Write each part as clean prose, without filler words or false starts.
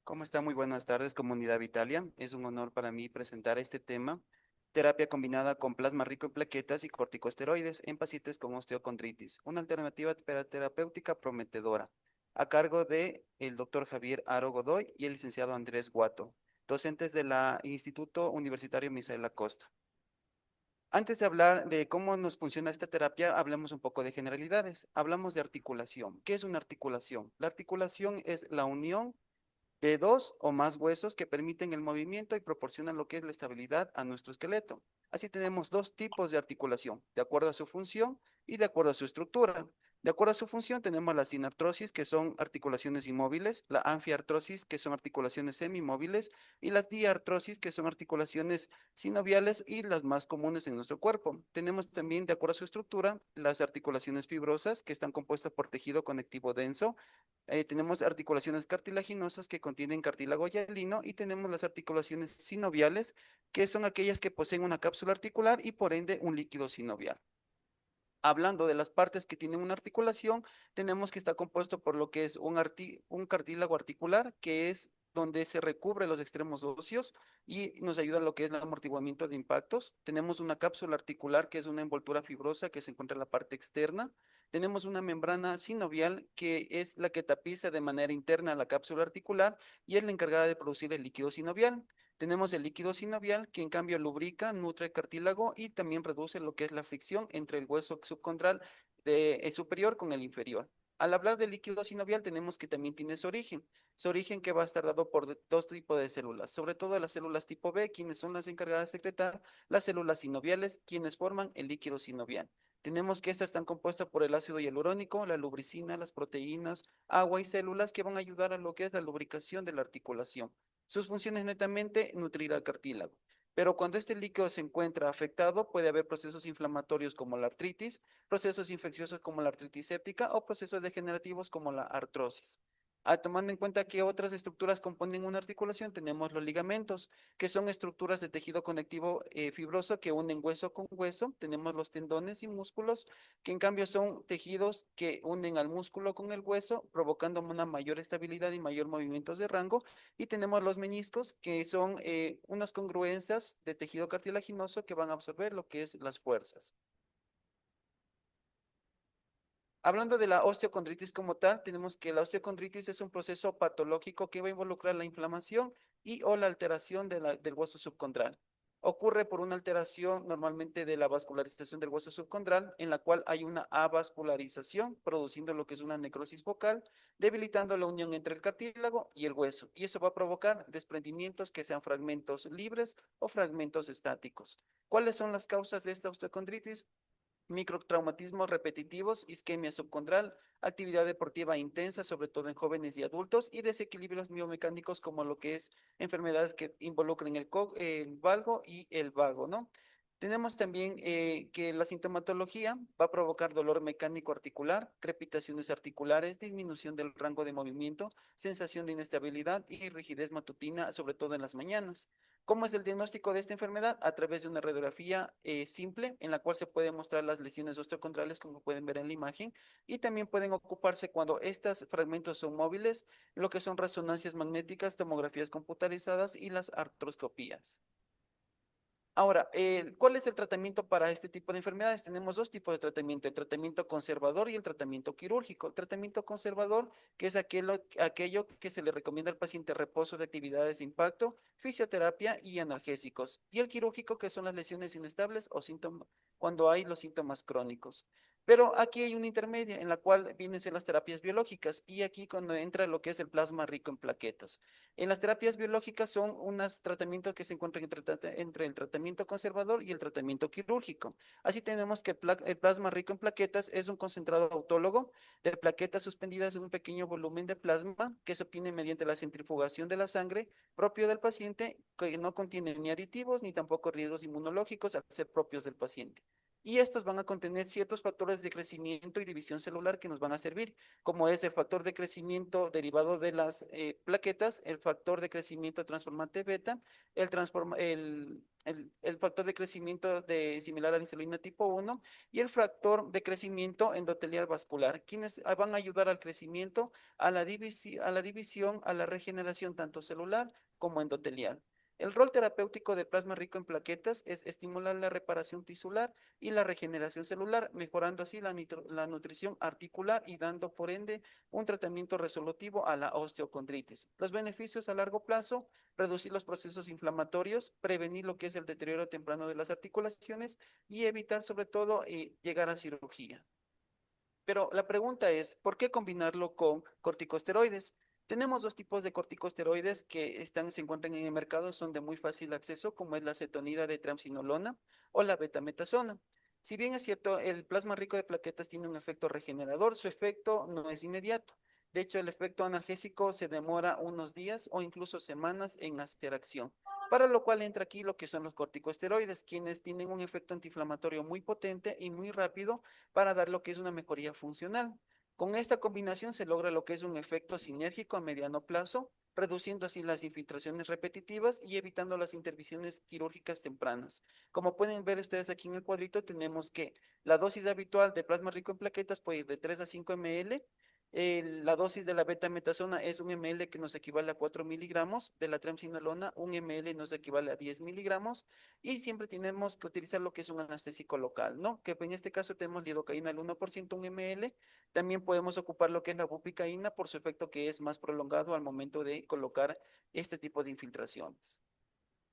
¿Cómo está? Muy buenas tardes, comunidad Vitalia. Es un honor para mí presentar este tema, terapia combinada con plasma rico en plaquetas y corticosteroides en pacientes con osteocondritis, una alternativa terapéutica prometedora, a cargo de el doctor Javier Aro Godoy y el licenciado Andrés Guato, docentes del Instituto Universitario Misael Acosta. Antes de hablar de cómo nos funciona esta terapia, hablemos un poco de generalidades. Hablamos de articulación. ¿Qué es una articulación? La articulación es la unión de dos o más huesos que permiten el movimiento y proporcionan lo que es la estabilidad a nuestro esqueleto. Así tenemos dos tipos de articulación, de acuerdo a su función y de acuerdo a su estructura. De acuerdo a su función tenemos la sinartrosis, que son articulaciones inmóviles, la anfiartrosis, que son articulaciones semimóviles, y las diartrosis, que son articulaciones sinoviales y las más comunes en nuestro cuerpo. Tenemos también, de acuerdo a su estructura, las articulaciones fibrosas, que están compuestas por tejido conectivo denso. Tenemos articulaciones cartilaginosas que contienen cartílago hialino y tenemos las articulaciones sinoviales, que son aquellas que poseen una cápsula articular y por ende un líquido sinovial. Hablando de las partes que tienen una articulación, tenemos que está compuesto por lo que es un cartílago articular, que es donde se recubre los extremos óseos y nos ayuda a lo que es el amortiguamiento de impactos. Tenemos una cápsula articular, que es una envoltura fibrosa que se encuentra en la parte externa. Tenemos una membrana sinovial, que es la que tapiza de manera interna la cápsula articular y es la encargada de producir el líquido sinovial. Tenemos el líquido sinovial, que en cambio lubrica, nutre el cartílago y también reduce lo que es la fricción entre el hueso subcondral superior con el inferior. Al hablar del líquido sinovial, tenemos que también tiene su origen que va a estar dado por dos tipos de células, sobre todo las células tipo B, quienes son las encargadas de secretar las células sinoviales, quienes forman el líquido sinovial. Tenemos que estas están compuestas por el ácido hialurónico, la lubricina, las proteínas, agua y células que van a ayudar a lo que es la lubricación de la articulación. Sus funciones netamente nutrir al cartílago. Pero cuando este líquido se encuentra afectado, puede haber procesos inflamatorios como la artritis, procesos infecciosos como la artritis séptica o procesos degenerativos como la artrosis. Tomando en cuenta que otras estructuras componen una articulación, tenemos los ligamentos, que son estructuras de tejido conectivo fibroso que unen hueso con hueso. Tenemos los tendones y músculos, que en cambio son tejidos que unen al músculo con el hueso, provocando una mayor estabilidad y mayor movimientos de rango. Y tenemos los meniscos, que son unas congruencias de tejido cartilaginoso que van a absorber lo que es las fuerzas. Hablando de la osteocondritis como tal, tenemos que la osteocondritis es un proceso patológico que va a involucrar la inflamación y o la alteración del hueso subcondral. Ocurre por una alteración normalmente de la vascularización del hueso subcondral, en la cual hay una avascularización, produciendo lo que es una necrosis focal, debilitando la unión entre el cartílago y el hueso. Y eso va a provocar desprendimientos que sean fragmentos libres o fragmentos estáticos. ¿Cuáles son las causas de esta osteocondritis? Microtraumatismos repetitivos, isquemia subcondral, actividad deportiva intensa, sobre todo en jóvenes y adultos, y desequilibrios biomecánicos como lo que es enfermedades que involucren el valgo y el vago, ¿no? Tenemos también que la sintomatología va a provocar dolor mecánico articular, crepitaciones articulares, disminución del rango de movimiento, sensación de inestabilidad y rigidez matutina, sobre todo en las mañanas. ¿Cómo es el diagnóstico de esta enfermedad? A través de una radiografía simple en la cual se pueden mostrar las lesiones osteocondrales, como pueden ver en la imagen, y también pueden ocuparse cuando estos fragmentos son móviles, lo que son resonancias magnéticas, tomografías computarizadas y las artroscopías. Ahora, ¿cuál es el tratamiento para este tipo de enfermedades? Tenemos dos tipos de tratamiento, el tratamiento conservador y el tratamiento quirúrgico. El tratamiento conservador, que es aquello que se le recomienda al paciente reposo de actividades de impacto, fisioterapia y analgésicos. Y el quirúrgico, que son las lesiones inestables o síntomas, cuando hay los síntomas crónicos. Pero aquí hay una intermedia en la cual vienen las terapias biológicas y aquí cuando entra lo que es el plasma rico en plaquetas. En las terapias biológicas son unos tratamientos que se encuentran entre el tratamiento conservador y el tratamiento quirúrgico. Así tenemos que el plasma rico en plaquetas es un concentrado autólogo de plaquetas suspendidas en un pequeño volumen de plasma que se obtiene mediante la centrifugación de la sangre propio del paciente, que no contiene ni aditivos ni tampoco riesgos inmunológicos al ser propios del paciente. y estos van a contener ciertos factores de crecimiento y división celular que nos van a servir, como es el factor de crecimiento derivado de las plaquetas, el factor de crecimiento transformante beta, el factor de crecimiento similar a la insulina tipo 1 y el factor de crecimiento endotelial vascular, quienes van a ayudar al crecimiento, a la división, a la regeneración tanto celular como endotelial. El rol terapéutico del plasma rico en plaquetas es estimular la reparación tisular y la regeneración celular, mejorando así la nutrición articular y dando por ende un tratamiento resolutivo a la osteocondritis. Los beneficios a largo plazo: reducir los procesos inflamatorios, prevenir lo que es el deterioro temprano de las articulaciones y evitar sobre todo llegar a cirugía. Pero la pregunta es, ¿por qué combinarlo con corticosteroides? Tenemos dos tipos de corticosteroides que se encuentran en el mercado, son de muy fácil acceso, como es la cetonida de triamcinolona o la betametasona. Si bien es cierto, el plasma rico de plaquetas tiene un efecto regenerador, su efecto no es inmediato. De hecho, el efecto analgésico se demora unos días o incluso semanas en hacer acción, para lo cual entra aquí lo que son los corticosteroides, quienes tienen un efecto antiinflamatorio muy potente y muy rápido para dar lo que es una mejoría funcional. Con esta combinación se logra lo que es un efecto sinérgico a mediano plazo, reduciendo así las infiltraciones repetitivas y evitando las intervenciones quirúrgicas tempranas. Como pueden ver ustedes aquí en el cuadrito, tenemos que la dosis habitual de plasma rico en plaquetas puede ir de 3 a 5 ml. La dosis de la betametasona es 1 ml, que nos equivale a 4 miligramos. De la triamcinolona, 1 ml nos equivale a 10 miligramos. Y siempre tenemos que utilizar lo que es un anestésico local, ¿no? Que en este caso tenemos lidocaína al 1%, 1 ml. También podemos ocupar lo que es la bupicaína por su efecto que es más prolongado al momento de colocar este tipo de infiltraciones.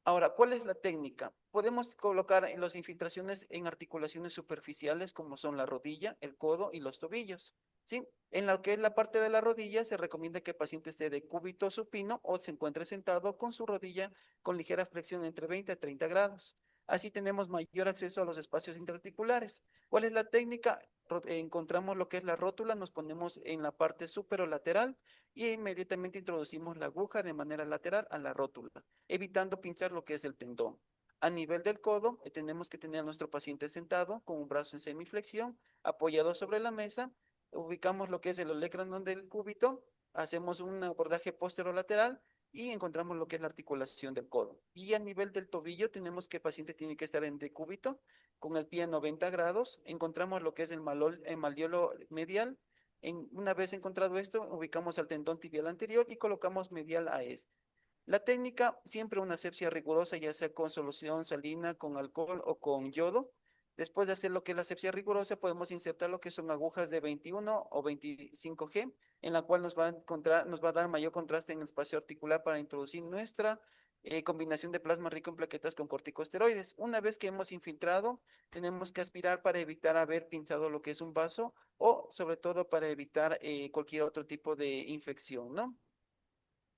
Ahora, ¿cuál es la técnica? Podemos colocar en las infiltraciones en articulaciones superficiales como son la rodilla, el codo y los tobillos. ¿Sí? En lo que es la parte de la rodilla, se recomienda que el paciente esté de cúbito supino o se encuentre sentado con su rodilla con ligera flexión entre 20 a 30 grados. Así tenemos mayor acceso a los espacios interarticulares. ¿Cuál es la técnica? Encontramos lo que es la rótula, nos ponemos en la parte superolateral y inmediatamente introducimos la aguja de manera lateral a la rótula, evitando pinchar lo que es el tendón. A nivel del codo, tenemos que tener a nuestro paciente sentado con un brazo en semiflexión, apoyado sobre la mesa. Ubicamos lo que es el olecranon del cúbito, hacemos un abordaje posterolateral y encontramos lo que es la articulación del codo. Y a nivel del tobillo, tenemos que el paciente tiene que estar en decúbito, con el pie a 90 grados. Encontramos lo que es el malleolo medial. Una vez encontrado esto, ubicamos al tendón tibial anterior y colocamos medial a este. La técnica, siempre una asepsia rigurosa, ya sea con solución salina, con alcohol o con yodo. Después de hacer lo que es la asepsia rigurosa, podemos insertar lo que son agujas de 21 o 25G, en la cual nos va a dar mayor contraste en el espacio articular para introducir nuestra combinación de plasma rico en plaquetas con corticosteroides. Una vez que hemos infiltrado, tenemos que aspirar para evitar haber pinchado lo que es un vaso o sobre todo para evitar cualquier otro tipo de infección, ¿no?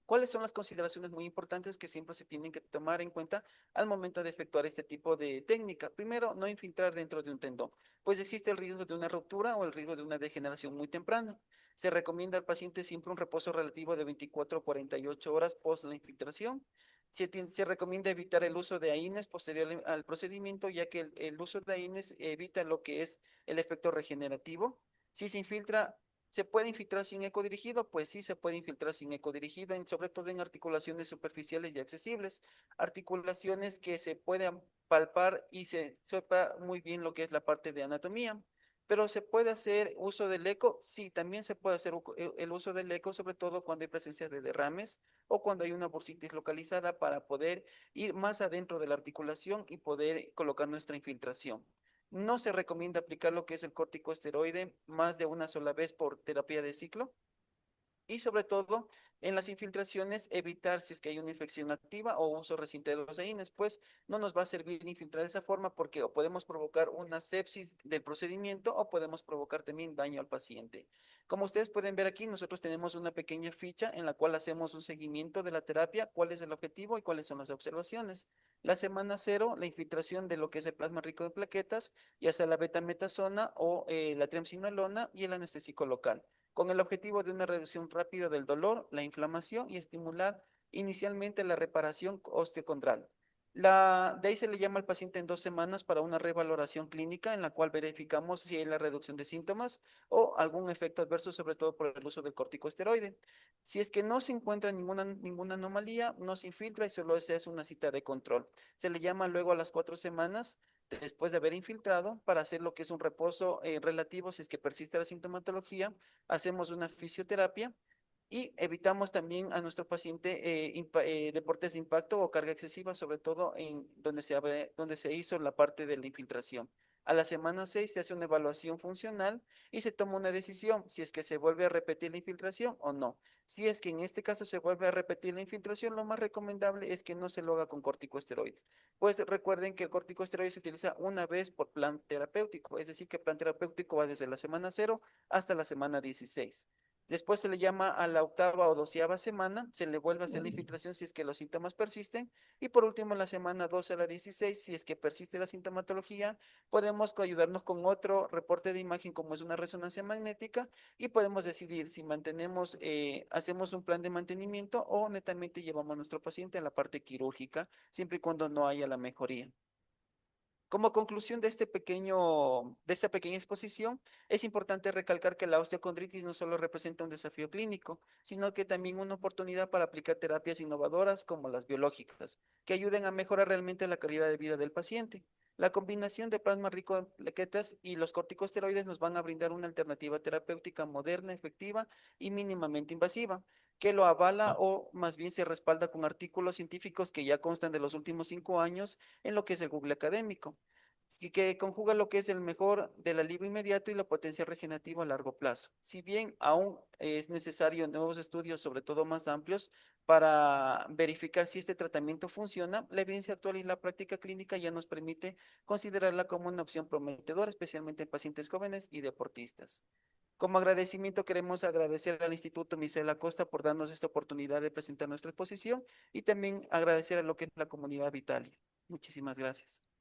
¿Cuáles son las consideraciones muy importantes que siempre se tienen que tomar en cuenta al momento de efectuar este tipo de técnica? Primero, no infiltrar dentro de un tendón, pues existe el riesgo de una ruptura o el riesgo de una degeneración muy temprana. Se recomienda al paciente siempre un reposo relativo de 24 a 48 horas post la infiltración. Se recomienda evitar el uso de AINES posterior al procedimiento, ya que el uso de AINES evita lo que es el efecto regenerativo. Si se infiltra ¿Se puede infiltrar sin eco dirigido? Pues sí, se puede infiltrar sin eco dirigido, sobre todo en articulaciones superficiales y accesibles, articulaciones que se puedan palpar y se sepa muy bien lo que es la parte de anatomía. Pero ¿se puede hacer uso del eco? Sí, también se puede hacer el uso del eco, sobre todo cuando hay presencia de derrames o cuando hay una bursitis localizada, para poder ir más adentro de la articulación y poder colocar nuestra infiltración. No se recomienda aplicar lo que es el corticosteroide más de una sola vez por terapia de ciclo. Y sobre todo, en las infiltraciones, evitar si es que hay una infección activa o uso reciente de los AINES, pues no nos va a servir infiltrar de esa forma, porque o podemos provocar una sepsis del procedimiento o podemos provocar también daño al paciente. Como ustedes pueden ver aquí, nosotros tenemos una pequeña ficha en la cual hacemos un seguimiento de la terapia, cuál es el objetivo y cuáles son las observaciones. La semana cero, la infiltración de lo que es el plasma rico de plaquetas, ya sea la betametasona o la triamcinolona, y el anestésico local, con el objetivo de una reducción rápida del dolor, la inflamación y estimular inicialmente la reparación osteocondral. De ahí se le llama al paciente en 2 semanas para una revaloración clínica en la cual verificamos si hay la reducción de síntomas o algún efecto adverso, sobre todo por el uso del corticosteroide. Si es que no se encuentra ninguna anomalía, no se infiltra y solo se hace una cita de control. Se le llama luego a las 4 semanas después de haber infiltrado para hacer lo que es un reposo relativo si es que persiste la sintomatología. Hacemos una fisioterapia y evitamos también a nuestro paciente deportes de impacto o carga excesiva, sobre todo en donde se hizo la parte de la infiltración. A la semana 6 se hace una evaluación funcional y se toma una decisión si es que se vuelve a repetir la infiltración o no. Si es que en este caso se vuelve a repetir la infiltración, lo más recomendable es que no se lo haga con corticosteroides. Pues recuerden que el corticosteroide se utiliza una vez por plan terapéutico, es decir, que el plan terapéutico va desde la semana 0 hasta la semana 16. Después se le llama a la octava o 12ª semana, se le vuelve a hacer la infiltración si es que los síntomas persisten. Y por último, en la semana 12 a la 16, si es que persiste la sintomatología, podemos ayudarnos con otro reporte de imagen como es una resonancia magnética y podemos decidir si hacemos un plan de mantenimiento o netamente llevamos a nuestro paciente a la parte quirúrgica, siempre y cuando no haya la mejoría. Como conclusión de esta pequeña exposición, es importante recalcar que la osteocondritis no solo representa un desafío clínico, sino que también una oportunidad para aplicar terapias innovadoras como las biológicas, que ayuden a mejorar realmente la calidad de vida del paciente. La combinación de plasma rico en plaquetas y los corticosteroides nos van a brindar una alternativa terapéutica moderna, efectiva y mínimamente invasiva, que lo avala o más bien se respalda con artículos científicos que ya constan de los últimos 5 años en lo que es el Google académico, y que conjuga lo que es el mejor del alivio inmediato y la potencia regenerativa a largo plazo. Si bien aún es necesario nuevos estudios, sobre todo más amplios, para verificar si este tratamiento funciona, la evidencia actual y la práctica clínica ya nos permite considerarla como una opción prometedora, especialmente en pacientes jóvenes y deportistas. Como agradecimiento queremos agradecer al Instituto Misael Acosta por darnos esta oportunidad de presentar nuestra exposición y también agradecer a lo que es la comunidad Vitalia. Muchísimas gracias.